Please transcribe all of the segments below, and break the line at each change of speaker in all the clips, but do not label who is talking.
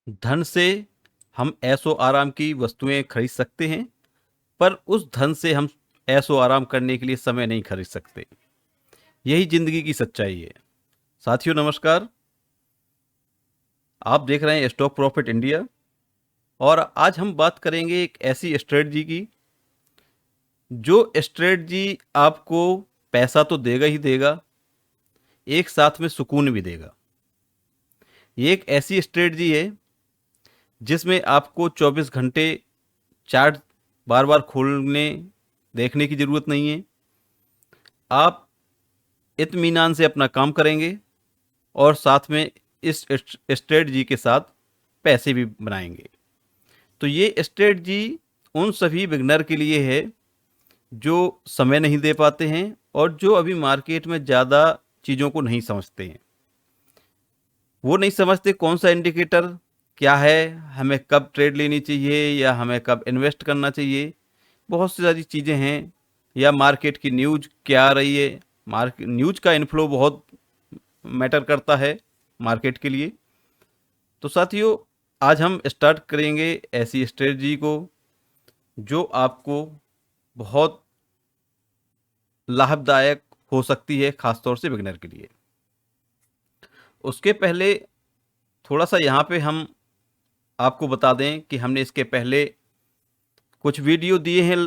धन से हम ऐशो आराम की वस्तुएं खरीद सकते हैं, पर उस धन से हम ऐशो आराम करने के लिए समय नहीं खरीद सकते। यही जिंदगी की सच्चाई है। साथियों नमस्कार, आप देख रहे हैं स्टॉक प्रॉफिट इंडिया और आज हम बात करेंगे एक ऐसी स्ट्रेटजी की जो स्ट्रेटजी आपको पैसा तो देगा ही देगा, एक साथ में सुकून भी देगा। ये एक ऐसी स्ट्रेटजी है जिसमें आपको 24 घंटे चार्ट बार बार खोलने देखने की ज़रूरत नहीं है। आप इत्मीनान से अपना काम करेंगे और साथ में इस स्ट्रेटजी के साथ पैसे भी बनाएंगे। तो ये स्ट्रेटजी उन सभी बिगनर के लिए है जो समय नहीं दे पाते हैं और जो अभी मार्केट में ज़्यादा चीज़ों को नहीं समझते हैं। वो नहीं समझते कौन सा इंडिकेटर क्या है, हमें कब ट्रेड लेनी चाहिए या हमें कब इन्वेस्ट करना चाहिए। बहुत सी सारी चीज़ें हैं, या मार्केट की न्यूज़ क्या आ रही है। मार्केट न्यूज़ का इन्फ्लो बहुत मैटर करता है मार्केट के लिए। तो साथियों, आज हम स्टार्ट करेंगे ऐसी स्ट्रेटजी को जो आपको बहुत लाभदायक हो सकती है, खासतौर से बिगनर के लिए। उसके पहले थोड़ा सा यहाँ पे हम आपको बता दें कि हमने इसके पहले कुछ वीडियो दिए हैं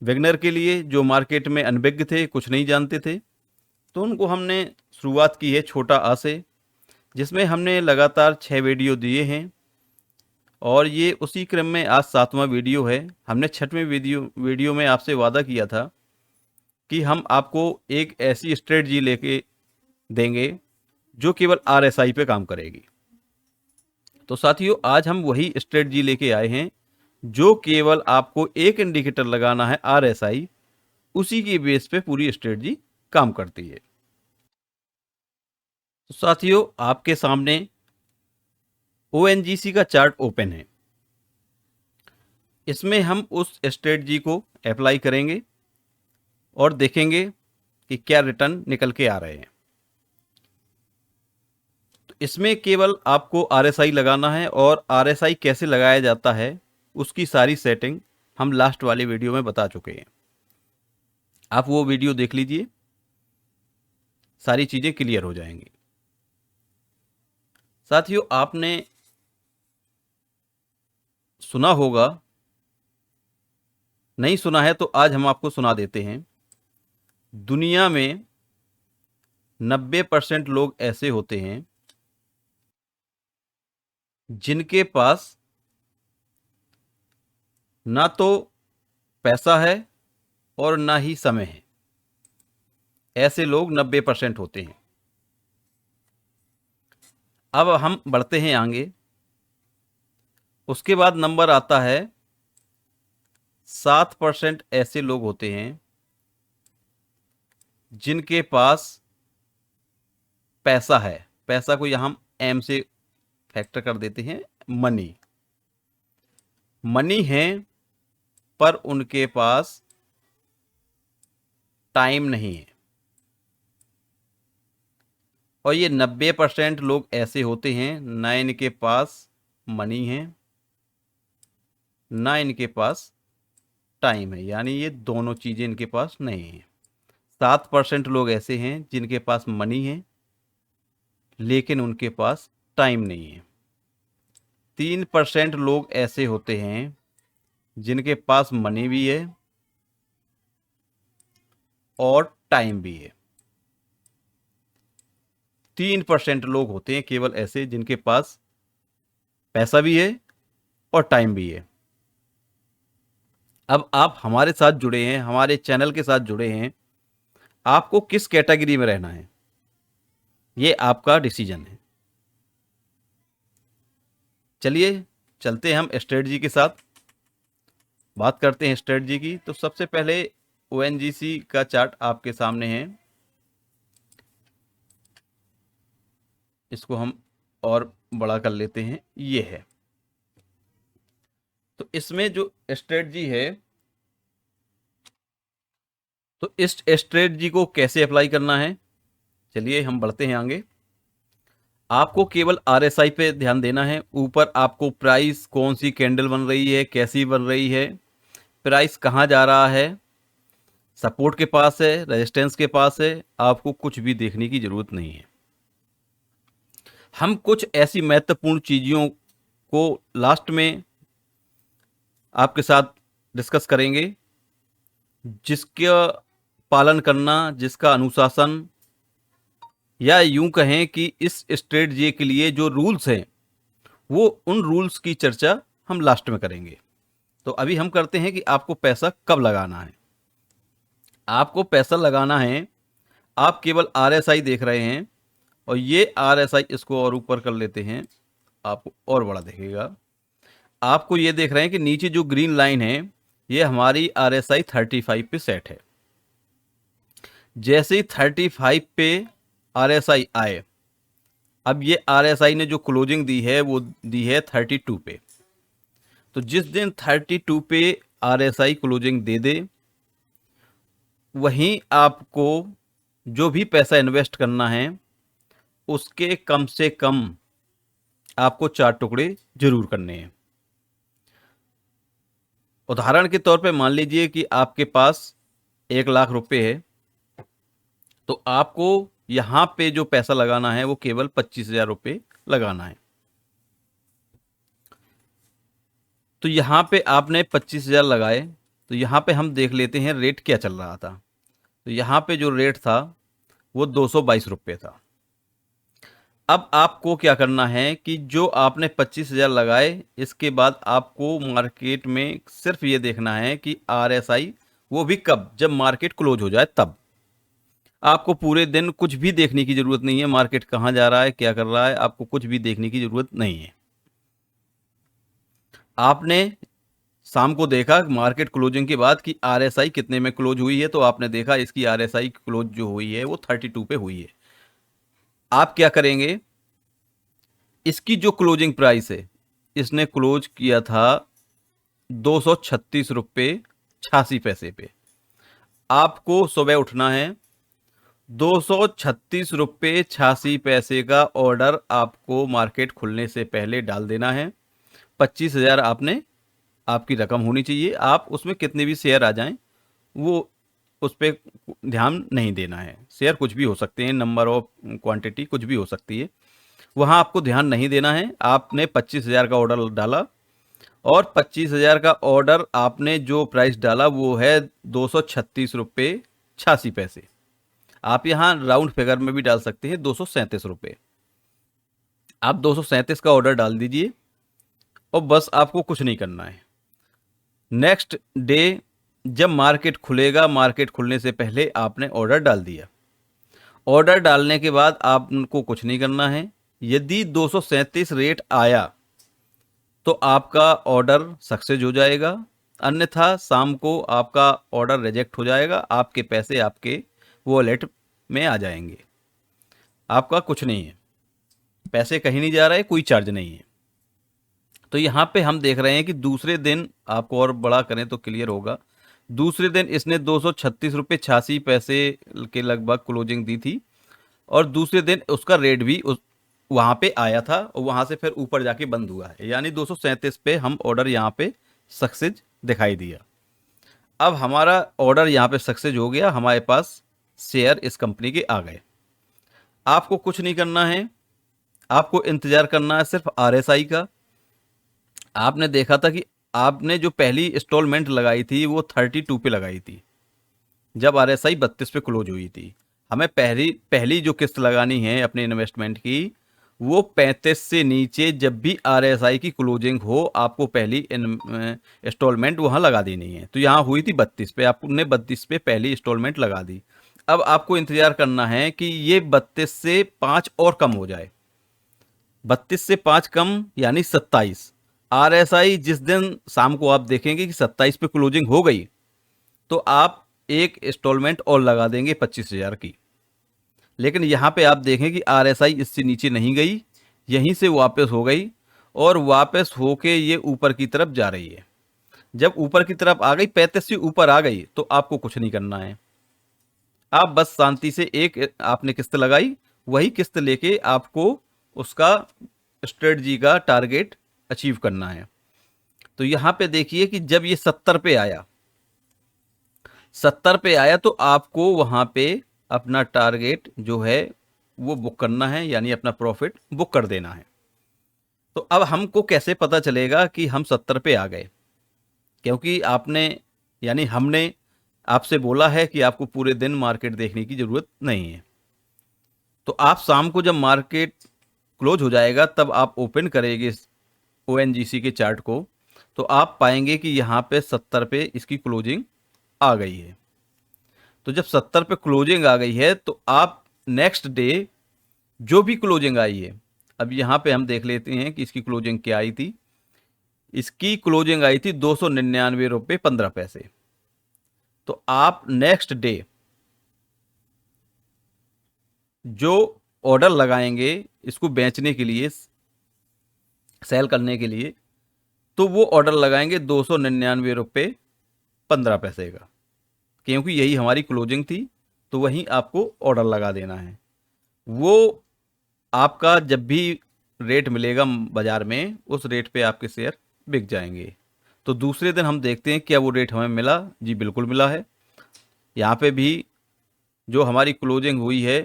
बिगनर के लिए जो मार्केट में अनभिज्ञ थे, कुछ नहीं जानते थे। तो उनको हमने शुरुआत की है छोटा आ से, जिसमें हमने लगातार 6 वीडियो दिए हैं और ये उसी क्रम में आज 7वां वीडियो है। हमने 6वें वीडियो में आपसे वादा किया था कि हम आपको एक ऐसी स्ट्रेटजी लेके देंगे जो केवल आरएसआई पे काम करेगी। तो साथियों, आज हम वही स्ट्रेटजी लेके आए हैं जो केवल आपको एक इंडिकेटर लगाना है आरएसआई, उसी की बेस पे पूरी स्ट्रेटजी काम करती है। तो साथियों, आपके सामने ओएनजीसी का चार्ट ओपन है। इसमें हम उस स्ट्रेटजी को अप्लाई करेंगे और देखेंगे कि क्या रिटर्न निकल के आ रहे हैं। तो इसमें केवल आपको आरएसआई लगाना है और आरएसआई कैसे लगाया जाता है उसकी सारी सेटिंग हम लास्ट वाले वीडियो में बता चुके हैं। आप वो वीडियो देख लीजिए, सारी चीज़ें क्लियर हो जाएंगी। साथियों, आपने सुना होगा, नहीं सुना है तो आज हम आपको सुना देते हैं। दुनिया में 90% लोग ऐसे होते हैं जिनके पास ना तो पैसा है और ना ही समय है। ऐसे लोग 90% होते हैं। अब हम बढ़ते हैं आगे। उसके बाद नंबर आता है 7% ऐसे लोग होते हैं जिनके पास पैसा है। पैसा को यहां हम एम से फैक्टर कर देते हैं, मनी। मनी है पर उनके पास टाइम नहीं है। और ये 90% लोग ऐसे होते हैं ना इनके पास मनी है ना इनके पास टाइम है, यानी ये दोनों चीज़ें इनके पास नहीं है। 7% लोग ऐसे हैं जिनके पास मनी है लेकिन उनके पास टाइम नहीं है। 3% लोग ऐसे होते हैं जिनके पास मनी भी है और टाइम भी है। 3% लोग होते हैं केवल ऐसे जिनके पास पैसा भी है और टाइम भी है। अब आप हमारे साथ जुड़े हैं, हमारे चैनल के साथ जुड़े हैं, आपको किस कैटेगरी में रहना है ये आपका डिसीजन है। चलिए चलते हैं हम स्ट्रेटजी के साथ, बात करते हैं स्ट्रेटजी की। तो सबसे पहले ओएनजीसी का चार्ट आपके सामने है। इसको हम और बड़ा कर लेते हैं, ये है। तो इसमें जो स्ट्रेटजी है, तो इस स्ट्रेटजी को कैसे अप्लाई करना है, चलिए हम बढ़ते हैं आगे। आपको केवल आरएसआई पे ध्यान देना है। ऊपर आपको प्राइस, कौन सी कैंडल बन रही है, कैसी बन रही है, प्राइस कहाँ जा रहा है, सपोर्ट के पास है, रेजिस्टेंस के पास है, आपको कुछ भी देखने की जरूरत नहीं है। हम कुछ ऐसी महत्वपूर्ण चीज़ों को लास्ट में आपके साथ डिस्कस करेंगे, जिसका पालन करना, जिसका अनुशासन, या यूं कहें कि इस स्ट्रेटजी के लिए जो रूल्स हैं, वो उन रूल्स की चर्चा हम लास्ट में करेंगे। तो अभी हम करते हैं कि आपको पैसा कब लगाना है। आपको पैसा लगाना है, आप केवल आरएसआई देख रहे हैं, और ये आरएसआई, इसको और ऊपर कर लेते हैं, आपको और बड़ा दिखेगा। आपको ये देख रहे हैं कि नीचे जो ग्रीन लाइन है, ये हमारी आरएसआई 35 पे सेट है। जैसे ही 35 पे आरएसआई आए, अब ये आरएसआई ने जो क्लोजिंग दी है वो दी है 32 पे। तो जिस दिन 32 पे आरएसआई क्लोजिंग दे दे, वहीं आपको जो भी पैसा इन्वेस्ट करना है उसके कम से कम आपको 4 टुकड़े जरूर करने हैं। उदाहरण के तौर पे मान लीजिए कि आपके पास 1 लाख रुपए है, तो आपको यहाँ पे जो पैसा लगाना है वो केवल 25,000 रुपये लगाना है। तो यहाँ पे आपने 25,000 लगाए, तो यहाँ पे हम देख लेते हैं रेट क्या चल रहा था। तो यहाँ पे जो रेट था वो 222 रुपये था। अब आपको क्या करना है कि जो आपने 25,000 लगाए, इसके बाद आपको मार्केट में सिर्फ ये देखना है कि आरएसआई, वो भी कब, जब मार्केट क्लोज हो जाए तब। आपको पूरे दिन कुछ भी देखने की जरूरत नहीं है, मार्केट कहाँ जा रहा है, क्या कर रहा है, आपको कुछ भी देखने की जरूरत नहीं है। आपने शाम को देखा मार्केट क्लोजिंग के बाद कि आरएसआई कितने में क्लोज हुई है, तो आपने देखा इसकी आरएसआई क्लोज जो हुई है वो 32 पे हुई है। आप क्या करेंगे, इसकी जो क्लोजिंग प्राइस है, इसने क्लोज किया था 236 रुपये 86 पैसे पे। आपको सुबह उठना है, 236 रुपये 86 पैसे का ऑर्डर आपको मार्केट खुलने से पहले डाल देना है। 25,000 आपने, आपकी रकम होनी चाहिए। आप उसमें कितने भी शेयर आ जाएं, वो उस पर ध्यान नहीं देना है। शेयर कुछ भी हो सकते हैं, नंबर ऑफ क्वांटिटी कुछ भी हो सकती है, वहाँ आपको ध्यान नहीं देना है। आपने 25,000 का ऑर्डर डाला, और 25,000 का ऑर्डर आपने जो प्राइस डाला वो है 236 रुपये 86 पैसे। आप यहाँ राउंड फिगर में भी डाल सकते हैं, 237 रुपये। आप 237 का ऑर्डर डाल दीजिए, और बस आपको कुछ नहीं करना है। नेक्स्ट डे जब मार्केट खुलेगा, मार्केट खुलने से पहले आपने ऑर्डर डाल दिया। ऑर्डर डालने के बाद आपको कुछ नहीं करना है। यदि 237 रेट आया तो आपका ऑर्डर सक्सेस हो जाएगा, अन्यथा शाम को आपका ऑर्डर रिजेक्ट हो जाएगा, आपके पैसे आपके वॉलेट में आ जाएंगे। आपका कुछ नहीं है, पैसे कहीं नहीं जा रहे, कोई चार्ज नहीं है। तो यहाँ पे हम देख रहे हैं कि दूसरे दिन, आपको और बड़ा करें तो क्लियर होगा, दूसरे दिन इसने 236 रुपये 86 पैसे के लगभग क्लोजिंग दी थी, और दूसरे दिन उसका रेट भी वहाँ पे आया था, और वहाँ से फिर ऊपर जाके बंद हुआ है। यानी 237 पे हम ऑर्डर यहाँ पे सक्सेस दिखाई दिया। अब हमारा ऑर्डर यहाँ पे सक्सेस हो गया, हमारे पास शेयर इस कंपनी के आ गए। आपको कुछ नहीं करना है, आपको इंतजार करना है सिर्फ आरएसआई का। आपने देखा था कि आपने जो पहली इंस्टॉलमेंट लगाई थी वो 32 पे लगाई थी, जब आरएसआई 32 पे क्लोज हुई थी। हमें पहली जो किस्त लगानी है अपने इन्वेस्टमेंट की, वो 35 से नीचे जब भी आरएसआई की क्लोजिंग हो, आपको पहली इंस्टॉलमेंट वहाँ लगा देनी है। तो यहाँ हुई थी 32 पे, आपने 32 पे पहली इंस्टॉलमेंट लगा दी। अब आपको इंतजार करना है कि ये 32 से 5 और कम हो जाए। 32 से 5 कम यानी 27। आरएसआई जिस दिन शाम को आप देखेंगे कि 27 पे क्लोजिंग हो गई, तो आप एक इंस्टॉलमेंट और लगा देंगे 25,000 की। लेकिन यहाँ पे आप देखें कि आरएसआई इससे नीचे नहीं गई, यहीं से वापस हो गई, और वापस होके ये ऊपर की तरफ जा रही है। जब ऊपर की तरफ आ गई, 35 से ऊपर आ गई, तो आपको कुछ नहीं करना है। आप बस शांति से एक आपने किस्त लगाई, वही किस्त लेके आपको उसका स्ट्रेटजी का टारगेट अचीव करना है। तो यहाँ पे देखिए कि जब ये 70 पे आया, 70 पे आया तो आपको वहाँ पे अपना टारगेट जो है वो बुक करना है, यानी अपना प्रॉफिट बुक कर देना है। तो अब हमको कैसे पता चलेगा कि हम 70 पे आ गए? क्योंकि आपने यानी हमने आपसे बोला है कि आपको पूरे दिन मार्केट देखने की ज़रूरत नहीं है। तो आप शाम को जब मार्केट क्लोज हो जाएगा तब आप ओपन करेंगे ओएनजीसी के चार्ट को, तो आप पाएंगे कि यहाँ पे 70 पे इसकी क्लोजिंग आ गई है। तो जब 70 पे क्लोजिंग आ गई है तो आप नेक्स्ट डे जो भी क्लोजिंग आई है, अब यहाँ पे हम देख लेते हैं कि इसकी क्लोजिंग क्या आई थी। इसकी क्लोजिंग आई थी 299 रुपये 15 पैसे। तो आप नेक्स्ट डे जो ऑर्डर लगाएंगे इसको बेचने के लिए, सेल करने के लिए, तो वो ऑर्डर लगाएंगे 299 रुपये 15 पैसे का, क्योंकि यही हमारी क्लोजिंग थी। तो वहीं आपको ऑर्डर लगा देना है। वो आपका जब भी रेट मिलेगा बाजार में, उस रेट पे आपके शेयर बिक जाएंगे। तो दूसरे दिन हम देखते हैं क्या वो रेट हमें मिला। जी बिल्कुल मिला है। यहाँ पे भी जो हमारी क्लोजिंग हुई है,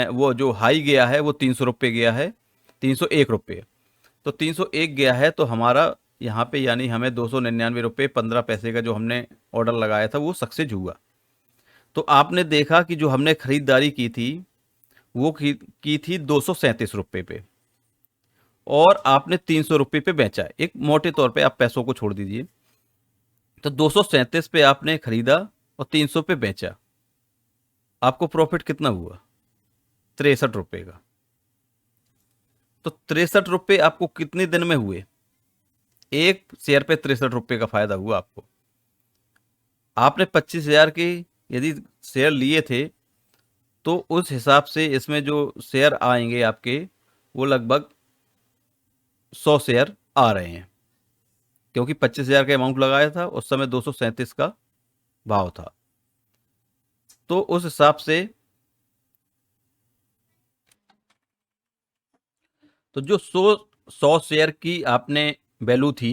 वो जो हाई गया है वो 300 रुपये गया है, 301 रुपये। तो 301 गया है तो हमारा यहाँ पे यानी हमें 299 रुपये 15 पैसे का जो हमने ऑर्डर लगाया था वो सक्सेस हुआ। तो आपने देखा कि जो हमने खरीदारी की थी वो की थी 237 रुपये पे, और आपने 300 रुपये पे बेचा। एक मोटे तौर पे आप पैसों को छोड़ दीजिए, तो 237 पे आपने खरीदा और 300 पे बेचा। आपको प्रॉफिट कितना हुआ? 63 रुपये का। तो 63 रुपये आपको कितने दिन में हुए? एक शेयर पे 63 रुपये का फायदा हुआ आपको। आपने 25,000 के यदि शेयर लिए थे तो उस हिसाब से इसमें जो शेयर आएंगे आपके वो लगभग 100 शेयर आ रहे हैं, क्योंकि 25,000 का अमाउंट लगाया था, उस समय 237 का भाव था। तो उस हिसाब से तो जो 100 शेयर की आपने वैल्यू थी,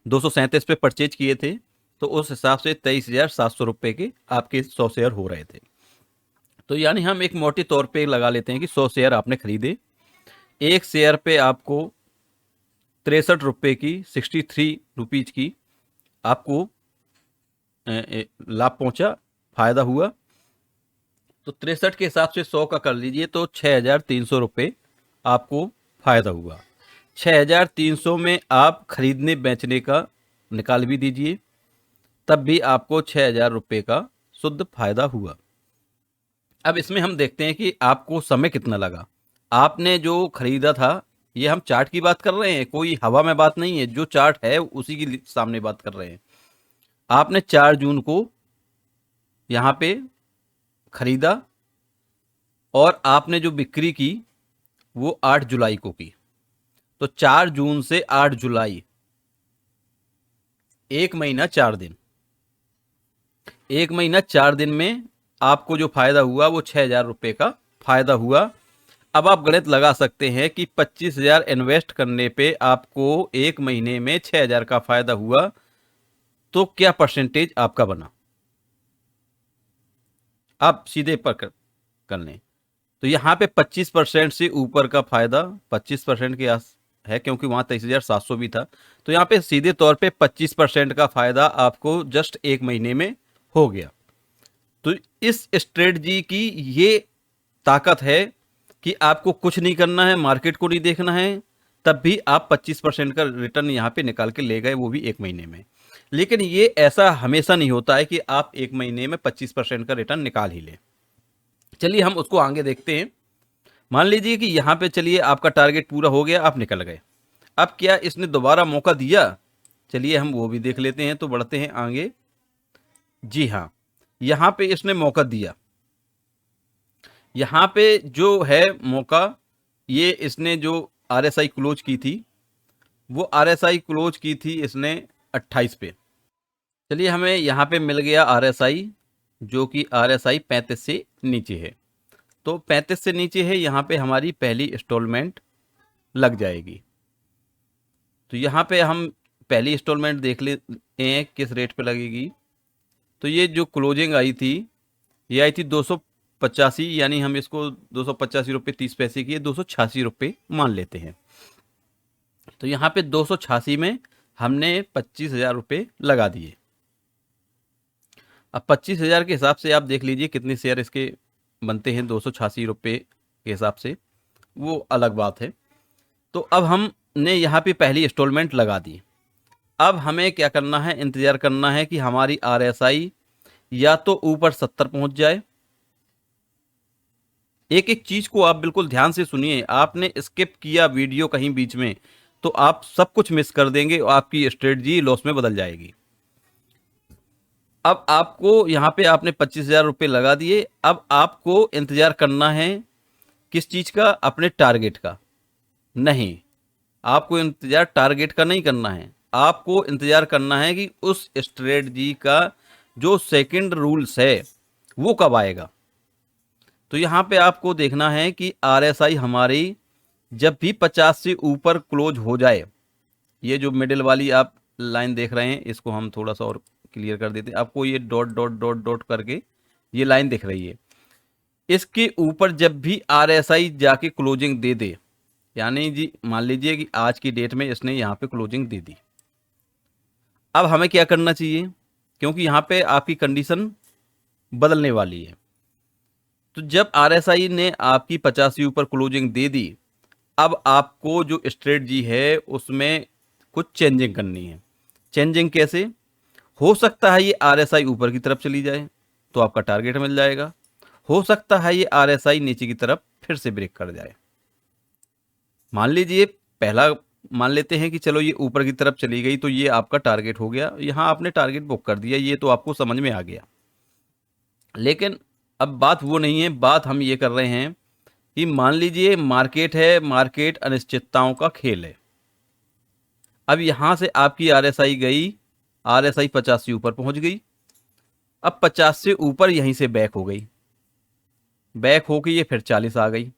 237 पे परचेज किए थे, तो उस हिसाब से 23,700 रुपये के आपके 100 शेयर हो रहे थे। तो यानी हम एक मोटे तौर पे लगा लेते हैं कि 100 शेयर आपने खरीदे, एक शेयर पे आपको 63 रुपये की, 63 रुपीज की आपको लाभ पहुंचा, फायदा हुआ। तो 63 के हिसाब से 100 का कर लीजिए तो 6,300 रुपये आपको फायदा हुआ। 6,300 में आप खरीदने बेचने का निकाल भी दीजिए, तब भी आपको 6,000 रुपये का शुद्ध फायदा हुआ। अब इसमें हम देखते हैं कि आपको समय कितना लगा। आपने जो खरीदा था, ये हम चार्ट की बात कर रहे हैं, कोई हवा में बात नहीं है, जो चार्ट है उसी की सामने बात कर रहे हैं। आपने 4 जून को यहाँ पे खरीदा और आपने जो बिक्री की वो 8 जुलाई को की। तो 4 जून से 8 जुलाई, 1 महीना 4 दिन, 1 महीना 4 दिन में आपको जो फायदा हुआ वो 6,000 रुपये का फायदा हुआ। अब आप गणित लगा सकते हैं कि 25,000 इन्वेस्ट करने पे आपको 1 महीने में 6,000 का फायदा हुआ, तो क्या परसेंटेज आपका बना? आप सीधे पर कर लें। तो यहाँ पे 25% से ऊपर का फायदा 25% के आस है, क्योंकि वहाँ 23,700 भी था। तो यहाँ पे सीधे तौर पे 25% का फायदा आपको जस्ट 1 महीने में हो गया। तो इस स्ट्रेटजी की ये ताकत है कि आपको कुछ नहीं करना है, मार्केट को नहीं देखना है, तब भी आप 25% का रिटर्न यहाँ पे निकाल के ले गए, वो भी 1 महीने में। लेकिन ये ऐसा हमेशा नहीं होता है कि आप 1 महीने में 25% का रिटर्न निकाल ही लें। चलिए हम उसको आगे देखते हैं। मान लीजिए कि यहाँ पे चलिए आपका टारगेट पूरा हो गया, आप निकल गए। अब क्या इसने दोबारा मौका दिया? चलिए हम वो भी देख लेते हैं। तो बढ़ते हैं आगे। जी हाँ, यहाँ पे इसने मौका दिया। यहाँ पे जो है मौका, ये इसने जो RSI क्लोज की थी, वो RSI क्लोज की थी इसने 28 पे। चलिए हमें यहाँ पे मिल गया RSI, जो कि RSI 35 से नीचे है। तो 35 से नीचे है, यहाँ पे हमारी पहली इंस्टॉलमेंट लग जाएगी। तो यहाँ पे हम पहली इंस्टॉलमेंट देख लेते हैं किस रेट पे लगेगी। तो ये जो क्लोजिंग आई थी, ये आई थी 285, यानी हम इसको 285 रुपये 30 पैसे की 286 रुपये मान लेते हैं। तो यहाँ पे 286 में हमने 25,000 रुपये लगा दिए। अब 25,000 के हिसाब से आप देख लीजिए कितने शेयर इसके बनते हैं 286 रुपये के हिसाब से, वो अलग बात है। तो अब हमने यहाँ पे पहली इंस्टॉलमेंट लगा दी। अब हमें क्या करना है, इंतज़ार करना है कि हमारी आरएसआई या तो ऊपर 70 पहुंच जाए। एक एक चीज़ को आप बिल्कुल ध्यान से सुनिए, आपने स्किप किया वीडियो कहीं बीच में तो आप सब कुछ मिस कर देंगे और आपकी स्ट्रेटजी लॉस में बदल जाएगी। अब आपको यहाँ पे आपने 25,000 रुपये लगा दिए। अब आपको इंतज़ार करना है किस चीज़ का, अपने टारगेट का। नहीं, आपको इंतज़ार टारगेट का नहीं करना है, आपको इंतज़ार करना है कि उस स्ट्रेटजी का जो सेकंड रूल्स है वो कब आएगा। तो यहाँ पे आपको देखना है कि आरएसआई हमारी जब भी 50 से ऊपर क्लोज हो जाए, ये जो मिडिल वाली आप लाइन देख रहे हैं इसको हम थोड़ा सा और क्लियर कर देते हैं। आपको ये डॉट डॉट डॉट डॉट करके ये लाइन दिख रही है, इसके ऊपर जब भी आरएसआई जाके क्लोजिंग दे दे, यानी जी मान लीजिए कि आज की डेट में इसने यहाँ पे क्लोजिंग दे दी। अब हमें क्या करना चाहिए, क्योंकि यहाँ पे आपकी कंडीशन बदलने वाली है। तो जब आरएसआई ने आपकी 50 से ऊपर क्लोजिंग दे दी, अब आपको जो स्ट्रेटजी है उसमें कुछ चेंजिंग करनी है। चेंजिंग कैसे हो सकता है, ये आरएसआई ऊपर की तरफ चली जाए तो आपका टारगेट मिल जाएगा। हो सकता है ये आरएसआई नीचे की तरफ फिर से ब्रेक कर जाए। मान लीजिए पहला मान लेते हैं कि चलो ये ऊपर की तरफ चली गई तो ये आपका टारगेट हो गया, यहाँ आपने टारगेट बुक कर दिया, ये तो आपको समझ में आ गया। लेकिन अब बात वो नहीं है, बात हम ये कर रहे हैं कि मान लीजिए मार्केट है, मार्केट अनिश्चितताओं का खेल है। अब यहाँ से आपकी आरएसआई गई, आरएसआई 50 से ऊपर पहुँच गई। अब 50 से ऊपर यहीं से बैक हो गई, बैक होके ये फिर 40 आ गई।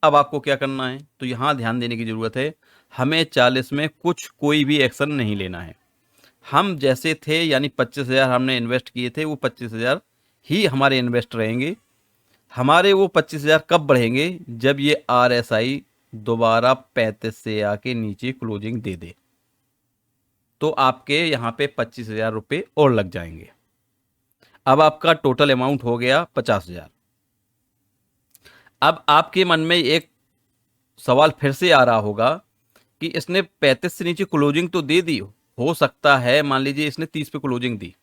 अब आपको क्या करना है, तो यहाँ ध्यान देने की ज़रूरत है, हमें 40 में कुछ कोई भी एक्शन नहीं लेना है। हम जैसे थे, यानी 25,000 हमने इन्वेस्ट किए थे, वो 25,000 ही हमारे इन्वेस्ट रहेंगे। हमारे वो 25,000 कब बढ़ेंगे, जब ये आरएसआई दोबारा 35 से आके नीचे क्लोजिंग दे दे, तो आपके यहाँ पे 25,000 रुपये और लग जाएंगे। अब आपका टोटल अमाउंट हो गया 50,000। अब आपके मन में एक सवाल फिर से आ रहा होगा कि इसने 35 से नीचे क्लोजिंग तो दे दी, हो सकता है मान लीजिए इसने 30 पे क्लोजिंग दी,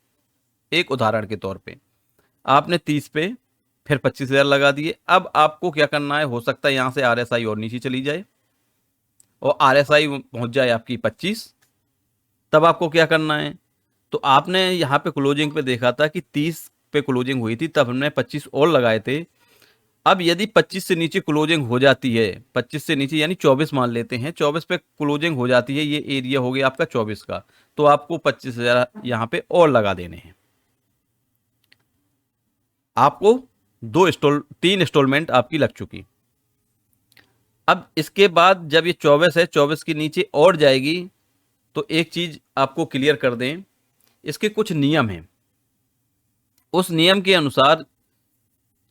एक उदाहरण के तौर पे आपने 30 पे फिर 25,000 लगा दिए। अब आपको क्या करना है, हो सकता है यहाँ से आरएसआई और नीचे चली जाए और आरएसआई पहुँच जाए आपकी 25। तब आपको क्या करना है, तो आपने यहाँ पे क्लोजिंग पे देखा था कि 30 पे क्लोजिंग हुई थी, तब हमने 25 और लगाए थे। अब यदि 25 से नीचे क्लोजिंग हो जाती है, 25 से नीचे यानी 24 मान लेते हैं, 24 पे क्लोजिंग हो जाती है, ये एरिया हो गया आपका 24 का, तो आपको 25,000 यहाँ पे और लगा देने हैं। आपको 3 इंस्टॉलमेंट आपकी लग चुकी। अब इसके बाद जब ये 24 है, 24 के नीचे और जाएगी, तो एक चीज आपको क्लियर कर दें, इसके कुछ नियम हैं। उस नियम के अनुसार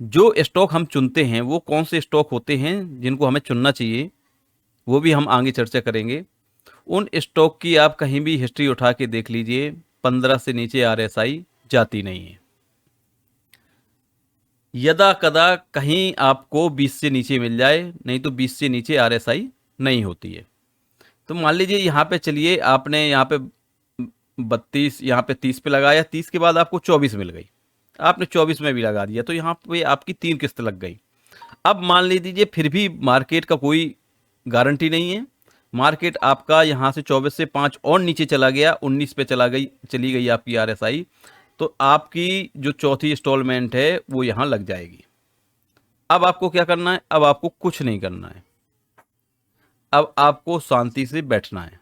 जो स्टॉक हम चुनते हैं, वो कौन से स्टॉक होते हैं जिनको हमें चुनना चाहिए, वो भी हम आगे चर्चा करेंगे। उन स्टॉक की आप कहीं भी हिस्ट्री उठा के देख लीजिए, 15 से नीचे आरएसआई जाती नहीं है। यदा कदा कहीं आपको 20 से नीचे मिल जाए, नहीं तो 20 से नीचे आरएसआई नहीं होती है। तो मान लीजिए यहाँ पे चलिए, आपने यहाँ पे 32, यहाँ पे 30 पे लगाया, 30 के बाद आपको 24 मिल गई, आपने 24 में भी लगा दिया, तो यहाँ पे आपकी 3 किस्त लग गई। अब मान लीजिए फिर भी मार्केट का कोई गारंटी नहीं है, मार्केट आपका यहाँ से 24 से 5 और नीचे चला गया, 19 पे चली गई आपकी आरएसआई, तो आपकी जो चौथी इंस्टॉलमेंट है वो यहाँ लग जाएगी। अब आपको क्या करना है, अब आपको कुछ नहीं करना है, अब आपको शांति से बैठना है।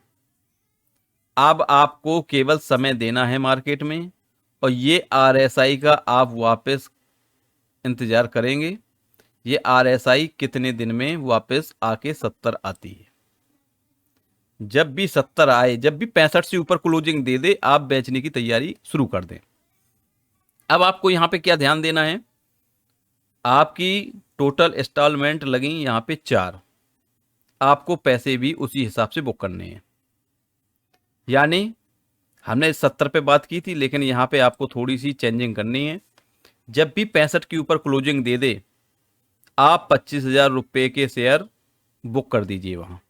अब आपको केवल समय देना है मार्केट में, और ये आरएसआई का आप वापस इंतज़ार करेंगे ये RSI कितने दिन में वापस आके 70 आती है। जब भी 70 आए, जब भी 65 से ऊपर क्लोजिंग दे दे, आप बेचने की तैयारी शुरू कर दें। अब आपको यहाँ पे क्या ध्यान देना है, आपकी टोटल इंस्टॉलमेंट लगी यहाँ पे 4, आपको पैसे भी उसी हिसाब से बुक करने हैं। यानी हमने 70 पे बात की थी, लेकिन यहाँ पे आपको थोड़ी सी चेंजिंग करनी है। जब भी 65 के ऊपर क्लोजिंग दे दे, आप 25,000 रुपये के शेयर बुक कर दीजिए वहाँ।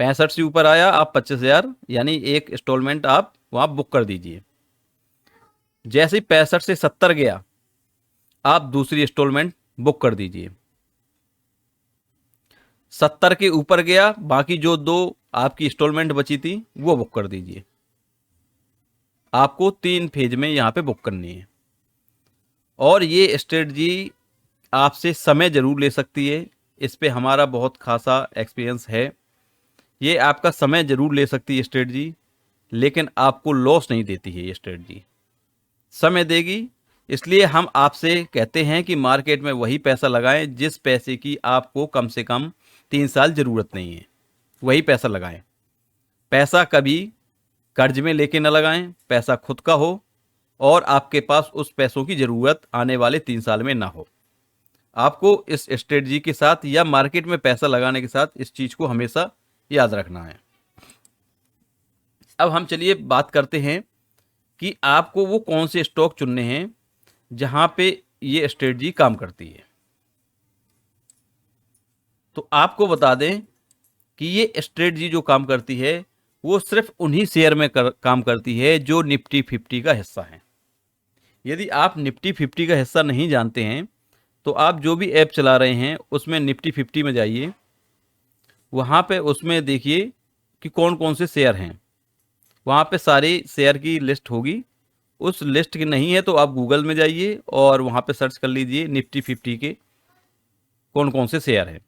65 से ऊपर आया, आप 25,000 यानी एक इंस्टॉलमेंट आप वहाँ बुक कर दीजिए। जैसे ही 65 से 70 गया, आप दूसरी इंस्टॉलमेंट बुक कर दीजिए। 70 के ऊपर गया, बाकी जो 2 आपकी इंस्टॉलमेंट बची थी वो बुक कर दीजिए। आपको 3 फेज में यहाँ पे बुक करनी है। और ये स्ट्रेटजी आपसे समय जरूर ले सकती है, इस पे हमारा बहुत खासा एक्सपीरियंस है। ये आपका समय जरूर ले सकती है स्ट्रेटजी, लेकिन आपको लॉस नहीं देती है ये स्ट्रेटजी। समय देगी, इसलिए हम आपसे कहते हैं कि मार्केट में वही पैसा लगाएं जिस पैसे की आपको कम से कम 3 साल ज़रूरत नहीं है, वही पैसा लगाएं। पैसा कभी कर्ज में लेके न लगाएं, पैसा खुद का हो और आपके पास उस पैसों की ज़रूरत आने वाले 3 साल में ना हो। आपको इस स्ट्रेटजी के साथ या मार्केट में पैसा लगाने के साथ इस चीज़ को हमेशा याद रखना है। अब हम चलिए बात करते हैं कि आपको वो कौन से स्टॉक चुनने हैं जहां पे ये स्ट्रेटजी काम करती है। तो आपको बता दें कि ये स्ट्रेटजी जो काम करती है वो सिर्फ उन्हीं शेयर में काम करती है जो निफ्टी 50 का हिस्सा है। यदि आप निफ्टी 50 का हिस्सा नहीं जानते हैं तो आप जो भी ऐप चला रहे हैं उसमें निफ्टी 50 में जाइए, वहाँ पे उसमें देखिए कि कौन कौन से शेयर हैं। वहाँ पे सारे शेयर की लिस्ट होगी। उस लिस्ट की नहीं है तो आप गूगल में जाइए और वहाँ पे सर्च कर लीजिए निफ्टी 50 के कौन कौन से शेयर हैं,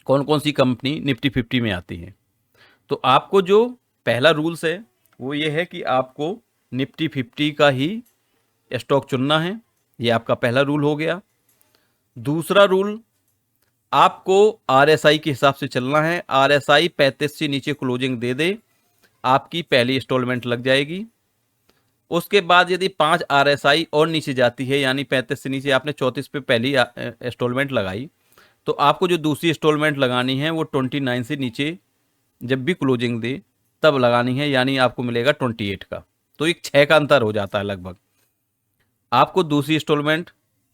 कौन कौन सी कंपनी निफ्टी 50 में आती है। तो आपको जो पहला रूल्स है वो ये है कि आपको निफ्टी 50 का ही स्टॉक चुनना है। ये आपका पहला रूल हो गया। दूसरा रूल, आपको RSI के हिसाब से चलना है। RSI 35 से नीचे क्लोजिंग दे दे, आपकी पहली इंस्टॉलमेंट लग जाएगी। उसके बाद यदि 5 RSI और नीचे जाती है, यानी 35 से नीचे आपने 34 पे पहली इंस्टॉलमेंट लगाई, तो आपको जो दूसरी इंस्टॉलमेंट लगानी है वो 29 से नीचे जब भी क्लोजिंग दे तब लगानी है, यानी आपको मिलेगा 28 का। तो एक 6 का अंतर हो जाता है लगभग। आपको दूसरी इंस्टॉलमेंट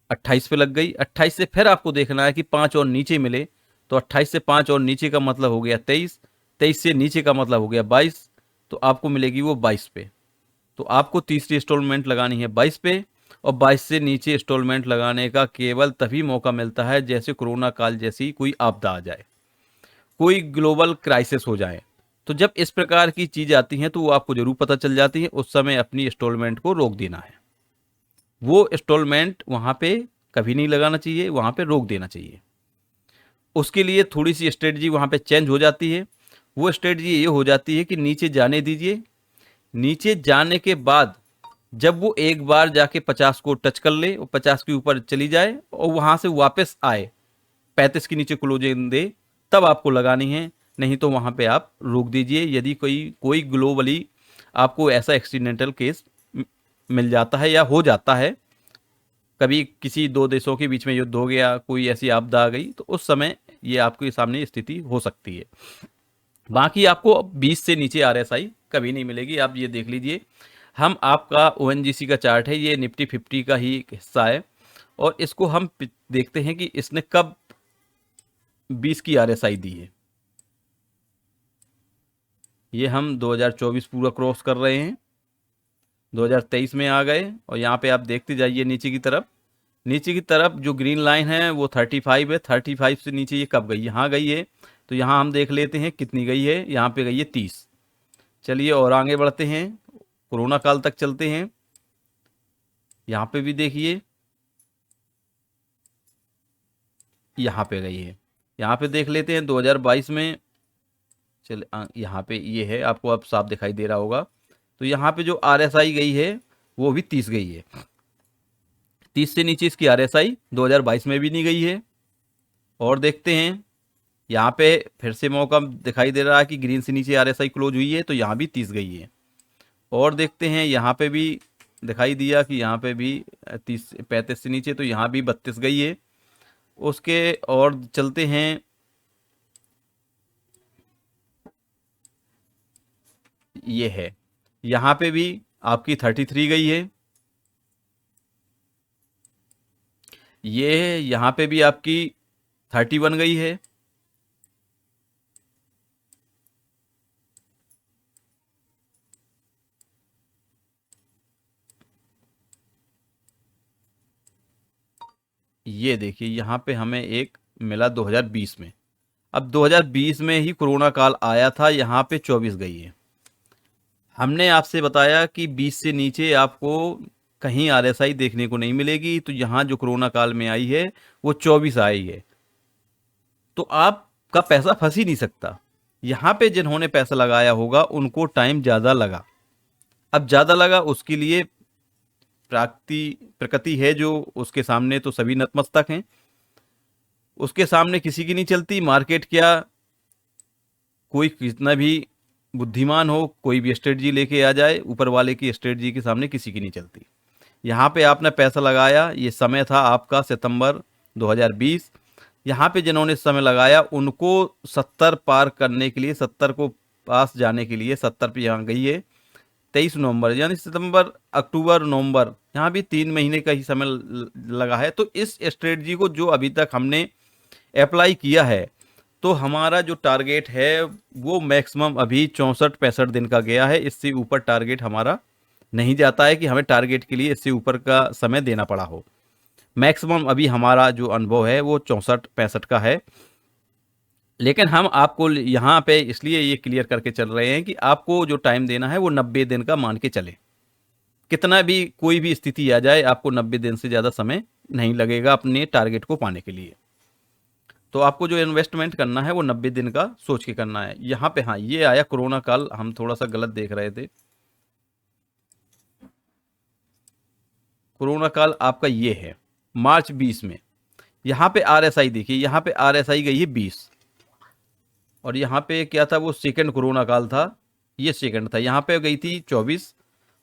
28 पे लग गई, 28 से फिर आपको देखना है कि 5 और नीचे मिले, तो 28 से 5 और नीचे का मतलब हो गया 23, 23 से नीचे का मतलब हो गया 22, तो आपको मिलेगी वो 22 पे। तो आपको तीसरी इंस्टॉलमेंट लगानी है 22 पे, और 22 से नीचे इंस्टॉलमेंट लगाने का केवल तभी मौका मिलता है जैसे कोरोना काल जैसी कोई आपदा आ जाए, कोई ग्लोबल क्राइसिस हो जाए। तो जब इस प्रकार की चीज़ आती हैं तो वो आपको जरूर पता चल जाती है, उस समय अपनी इंस्टॉलमेंट को रोक देना है। वो इंस्टॉलमेंट वहाँ पे कभी नहीं लगाना चाहिए, वहाँ पे रोक देना चाहिए। उसके लिए थोड़ी सी स्ट्रेटजी वहाँ पे चेंज हो जाती है। वो स्ट्रेटजी ये हो जाती है कि नीचे जाने दीजिए, नीचे जाने के बाद जब वो एक बार जाके 50 को टच कर ले और 50 के ऊपर चली जाए और वहाँ से वापस आए 35 के नीचे क्लोजिंग दे, तब आपको लगानी है। नहीं तो वहाँ पे आप रोक दीजिए। यदि कोई कोई ग्लोबली आपको ऐसा एक्सीडेंटल केस मिल जाता है या हो जाता है, कभी किसी 2 देशों के बीच में युद्ध हो गया, कोई ऐसी आपदा आ गई, तो उस समय ये आपके सामने स्थिति हो सकती है। बाकी आपको 20 से नीचे RSI कभी नहीं मिलेगी, आप ये देख लीजिए। हम आपका ONGC का चार्ट है, ये निफ्टी 50 का ही एक हिस्सा है, और इसको हम देखते हैं कि इसने कब 20 की RSI दी है। ये हम 2024 पूरा क्रॉस कर रहे हैं, 2023 में आ गए, और यहाँ पे आप देखते जाइए नीचे की तरफ। नीचे की तरफ जो ग्रीन लाइन है वो 35 है। 35 से नीचे ये कब गई, यहाँ गई है। तो यहाँ हम देख लेते हैं कितनी गई है, यहाँ पे गई है 30। चलिए और आगे बढ़ते हैं, कोरोना काल तक चलते हैं। यहाँ पे भी देखिए, यहाँ पे गई है। यहाँ पे देख लेते हैं 2022 में। चल यहाँ पे ये है, आपको अब साफ दिखाई दे रहा होगा। तो यहाँ पे जो RSI गई है वो भी 30 गई है। 30 से नीचे इसकी आरएसआई 2022 में भी नहीं गई है। और देखते हैं यहाँ पे फिर से मौका दिखाई दे रहा है कि ग्रीन से नीचे आरएसआई क्लोज हुई है, तो यहाँ भी 30 गई है। और देखते हैं यहाँ पे भी दिखाई दिया कि यहाँ पे भी 35 से नीचे, तो यहाँ भी 32 गई है। उसके और चलते हैं, ये है, यहाँ पे भी आपकी 33 गई है। ये यहाँ पे भी आपकी 31 गई है। ये देखिए यहाँ पे हमें एक मिला 2020 में। अब 2020 में ही कोरोना काल आया था, यहाँ पे 24 गई है। हमने आपसे बताया कि 20 से नीचे आपको कहीं आरएसआई देखने को नहीं मिलेगी, तो यहाँ जो कोरोना काल में आई है वो 24 आई है। तो आपका पैसा फंस ही नहीं सकता। यहाँ पे जिन्होंने पैसा लगाया होगा उनको टाइम ज़्यादा लगा। अब ज़्यादा लगा उसके लिए प्रकृति है जो, उसके सामने तो सभी नतमस्तक हैं, उसके सामने किसी की नहीं चलती। मार्केट क्या, कोई कितना भी बुद्धिमान हो, कोई भी स्ट्रेटजी लेके आ जाए, ऊपर वाले की स्ट्रेटजी के सामने किसी की नहीं चलती। यहाँ पे आपने पैसा लगाया, ये समय था आपका सितंबर 2020। यहाँ पे जिन्होंने समय लगाया उनको 70 पार करने के लिए, 70 को पास जाने के लिए, 70 पे यहाँ गई है 23 नवंबर, यानी सितंबर, अक्टूबर, नवंबर, यहाँ भी 3 महीने का ही समय लगा है। तो इस स्ट्रेटजी को जो अभी तक हमने अप्लाई किया है, तो हमारा जो टारगेट है वो मैक्सिमम अभी 64-65 दिन का गया है। इससे ऊपर टारगेट हमारा नहीं जाता है कि हमें टारगेट के लिए इससे ऊपर का समय देना पड़ा हो। मैक्सिमम अभी हमारा जो अनुभव है वो 64-65 का है। लेकिन हम आपको यहाँ पे इसलिए ये क्लियर करके चल रहे हैं कि आपको जो टाइम देना है वो 90 दिन का मान के चले। कितना भी कोई भी स्थिति आ जाए, आपको 90 दिन से ज़्यादा समय नहीं लगेगा अपने टारगेट को पाने के लिए। तो आपको जो इन्वेस्टमेंट करना है वो 90 दिन का सोच के करना है। यहाँ पे हाँ, ये आया कोरोना काल, हम थोड़ा सा गलत देख रहे थे। कोरोना काल आपका ये है मार्च 20 में। यहाँ पे आरएसआई देखिए, यहाँ पे आरएसआई गई है 20, और यहाँ पे क्या था, वो सेकंड कोरोना काल था, ये सेकंड था, यहाँ पे गई थी 24।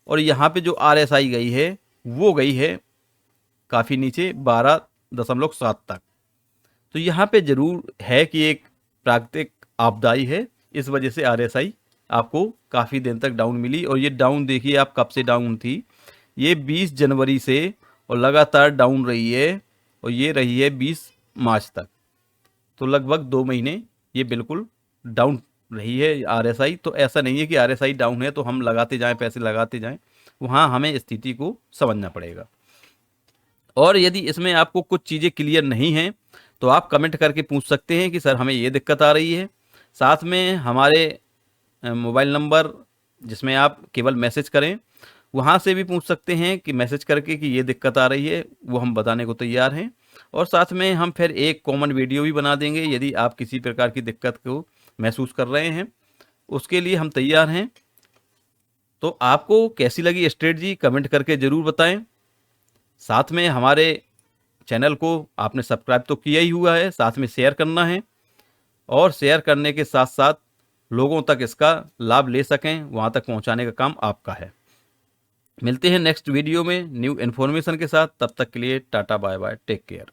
और यहाँ पे जो आरएसआई गई है वो गई है काफ़ी नीचे 12.7 तक। तो यहाँ पे ज़रूर है कि एक प्राकृतिक आपदाई है, इस वजह से आरएसआई आपको काफ़ी दिन तक डाउन मिली। और ये डाउन देखिए आप कब से डाउन थी, ये 20 जनवरी से, और लगातार डाउन रही है, और ये रही है 20 मार्च तक। तो लगभग 2 महीने ये बिल्कुल डाउन रही है आरएसआई। तो ऐसा नहीं है कि आरएसआई डाउन है तो हम लगाते जाएं, पैसे लगाते जाएं, वहाँ हमें स्थिति को समझना पड़ेगा। और यदि इसमें आपको कुछ चीज़ें क्लियर नहीं हैं तो आप कमेंट करके पूछ सकते हैं कि सर हमें ये दिक्कत आ रही है। साथ में हमारे मोबाइल नंबर जिसमें आप केवल मैसेज करें, वहाँ से भी पूछ सकते हैं कि मैसेज करके कि ये दिक्कत आ रही है, वो हम बताने को तैयार हैं। और साथ में हम फिर एक कॉमन वीडियो भी बना देंगे यदि आप किसी प्रकार की दिक्कत को महसूस कर रहे हैं, उसके लिए हम तैयार हैं। तो आपको कैसी लगी स्ट्रेटजी कमेंट करके ज़रूर बताएं। साथ में हमारे चैनल को आपने सब्सक्राइब तो किया ही हुआ है, साथ में शेयर करना है, और शेयर करने के साथ साथ लोगों तक इसका लाभ ले सकें, वहाँ तक पहुँचाने का काम आपका है। मिलते हैं नेक्स्ट वीडियो में न्यू इन्फॉर्मेशन के साथ, तब तक के लिए tata bye bye, take care.